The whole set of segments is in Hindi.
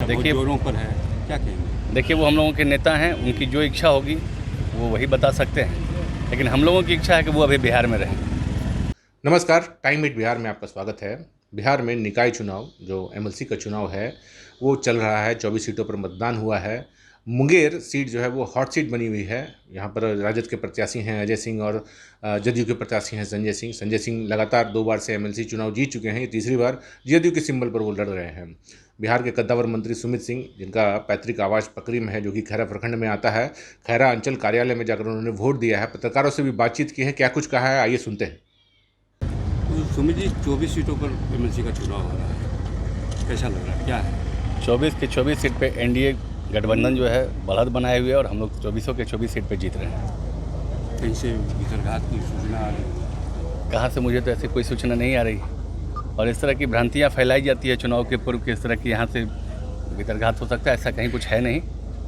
देखिए जोरों पर है, क्या कहेंगे? देखिए वो हम लोगों के नेता हैं, उनकी जो इच्छा होगी वो वही बता सकते हैं, लेकिन हम लोगों की इच्छा है कि वो अभी बिहार में रहें। नमस्कार, टाइम एट बिहार में आपका स्वागत है। बिहार में निकाय चुनाव जो एमएलसी का चुनाव है वो चल रहा है। 24 सीटों पर मतदान हुआ है। मुंगेर सीट जो है वो हॉट सीट बनी हुई है। यहाँ पर राजद के प्रत्याशी हैं अजय सिंह और जदयू के प्रत्याशी हैं संजय सिंह। संजय सिंह लगातार 2 बार से एमएलसी चुनाव जीत चुके हैं। ये तीसरी बार जदयू के सिंबल पर वो लड़ रहे हैं। बिहार के कद्दावर मंत्री सुमित सिंह, जिनका पैतृक आवास पकरी में है, जो कि खैरा प्रखंड में आता है, खैरा अंचल कार्यालय में जाकर उन्होंने वोट दिया है। पत्रकारों से भी बातचीत की है, क्या कुछ कहा है, आइए सुनते हैं। तो सुमित जी, 24 सीटों पर एमएलसी का चुनाव हो रहा है, कैसा लग रहा है, क्या है? 24 के 24 सीट पे एनडीए गठबंधन जो है बढ़त बनाए हुए है और हम लोग 24 के 24 सीट पे जीत रहे हैं। कहीं से भीतरघात की सूचना आ रही? कहाँ से, मुझे तो ऐसी कोई सूचना नहीं आ रही और इस तरह की भ्रांतियाँ फैलाई जाती है चुनाव के पूर्व कि इस तरह की यहाँ से भीतरघात हो सकता है, ऐसा कहीं कुछ है नहीं।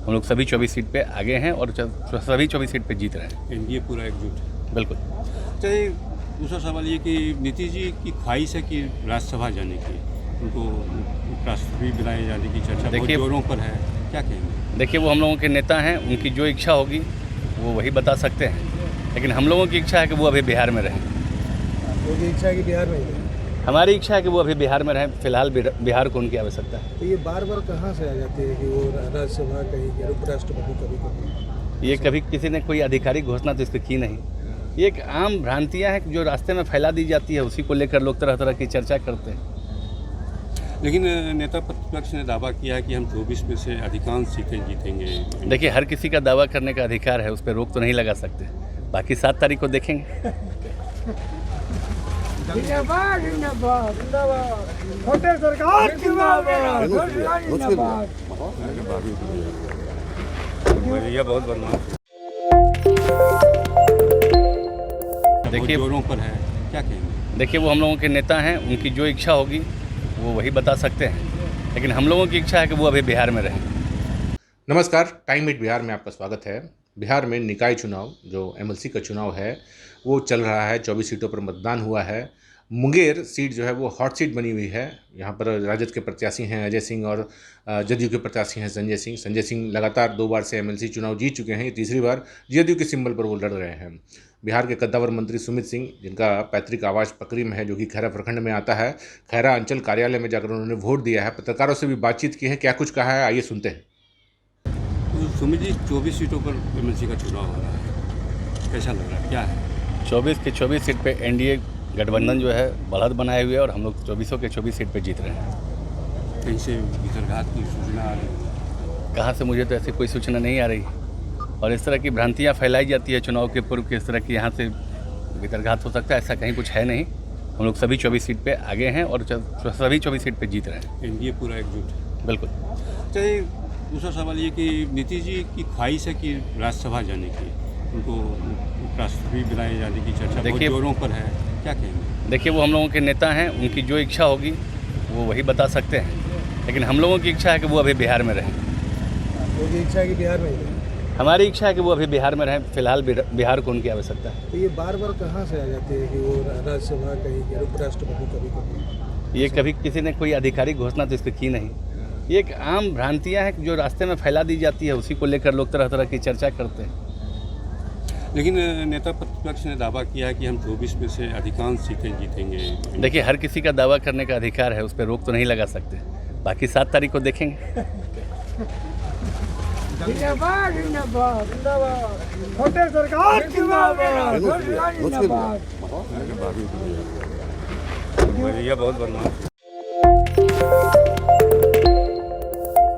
हम लोग सभी 24 सीट पे आगे हैं और सभी 24 सीट पे जीत रहे हैं। एनडीए पूरा एकजुट है? बिल्कुल। चाहे दूसरा सवाल ये कि नीतीश जी की ख्वाहिश है कि राज्यसभा जाने की, उनको उपराष्ट्रपति बनाए जाने की चर्चा बहुत जोरों पर है, क्या कहेंगे? देखिए वो हम लोगों के नेता हैं, उनकी जो इच्छा होगी वो वही बता सकते हैं, लेकिन हम लोगों की इच्छा है कि वो अभी बिहार में रहें। उनकी इच्छा है कि बिहार में ही रहें। हमारी इच्छा है कि वो अभी बिहार में रहें। फिलहाल बिहार को उनकी आवश्यकता है। तो ये बार बार कहाँ से आ जाती है कि वो राज्यसभा कहीं के उपराष्ट्रपति कभी ये कभी किसी ने कोई आधिकारिक घोषणा तो इस पर की नहीं। ये एक आम भ्रांतियाँ हैं जो रास्ते में फैला दी जाती है, उसी को लेकर लोग तरह तरह की चर्चा करते हैं। लेकिन नेता प्रतिपक्ष ने दावा किया है कि हम 24 में से अधिकांश सीटें जीतेंगे। देखिए हर किसी का दावा करने का अधिकार है, उस पर रोक तो नहीं लगा सकते। बाकी 7 तारीख को देखेंगे। बहुत बदमाश देखिए जोरों पर है, क्या कहेंगे? देखिए वो हम लोगों के नेता हैं, उनकी जो इच्छा होगी वो वही बता सकते हैं, लेकिन हम लोगों की इच्छा है कि वो अभी बिहार में रहें। नमस्कार, टाइम एट बिहार में आपका स्वागत है। बिहार में निकाय चुनाव जो एमएलसी का चुनाव है वो चल रहा है। 24 सीटों पर मतदान हुआ है। मुंगेर सीट जो है वो हॉट सीट बनी हुई है। यहाँ पर राजद के प्रत्याशी हैं अजय सिंह और जदयू के प्रत्याशी हैं संजय सिंह। संजय सिंह लगातार 2 बार से एमएलसी चुनाव जीत चुके हैं। ये तीसरी बार जदयू के सिंबल पर वो लड़ रहे हैं। बिहार के कद्दावर मंत्री सुमित सिंह, जिनका पैतृक आवास पकरी में है, जो कि खैरा प्रखंड में आता है, खैरा अंचल कार्यालय में जाकर उन्होंने वोट दिया है। पत्रकारों से भी बातचीत की है, क्या कुछ कहा है, आइए सुनते हैं। तो सुमित जी, 24 सीटों पर एमएलसी का चुनाव हो रहा है, कैसा लग रहा है, क्या है? 24 के 24 सीट पे एनडीए गठबंधन जो है बढ़त बनाए हुए है और हम लोग 24 के 24 सीट पे जीत रहे हैं। कहीं से भीतरघात की सूचना आ रही? कहाँ से, मुझे तो ऐसी कोई सूचना नहीं आ रही और इस तरह की भ्रांतियाँ फैलाई जाती है चुनाव के पूर्व कि इस तरह की यहाँ से भीतरघात हो सकता है, ऐसा कहीं कुछ है नहीं। हम लोग सभी 24 सीट पे आगे हैं और सभी 24 सीट पे जीत रहे हैं। एनडीए पूरा एकजुट है? बिल्कुल। चाहे दूसरा सवाल ये कि नीतीश जी की ख्वाहिश है कि राज्यसभा जाने की, उनको उपराष्ट्रपति बनाए जाने की चर्चा बहुत जोरों पर है, क्या कहेंगे? देखिए वो हम लोगों के नेता हैं, उनकी जो इच्छा होगी वो वही बता सकते हैं, लेकिन हम लोगों की इच्छा है कि वो अभी बिहार में रहें। उनकी इच्छा है कि बिहार में ही रहें। हमारी इच्छा है कि वो अभी बिहार में रहें। फिलहाल बिहार को उनकी आवश्यकता है। तो ये बार बार कहाँ से आ जाती है कि वो राज्यसभा कहीं के उपराष्ट्रपति कभी ये कभी किसी ने कोई आधिकारिक घोषणा तो इस पर की नहीं। ये एक आम भ्रांतियाँ हैं जो रास्ते में फैला दी जाती है, उसी को लेकर लोग तरह तरह की चर्चा करते हैं। लेकिन नेता प्रतिपक्ष ने दावा किया है कि हम 24 में से अधिकांश सीटें जीतेंगे। देखिए हर किसी का दावा करने का अधिकार है, उस पर रोक तो नहीं लगा सकते। बाकी 7 तारीख को देखेंगे। बहुत बदमाश।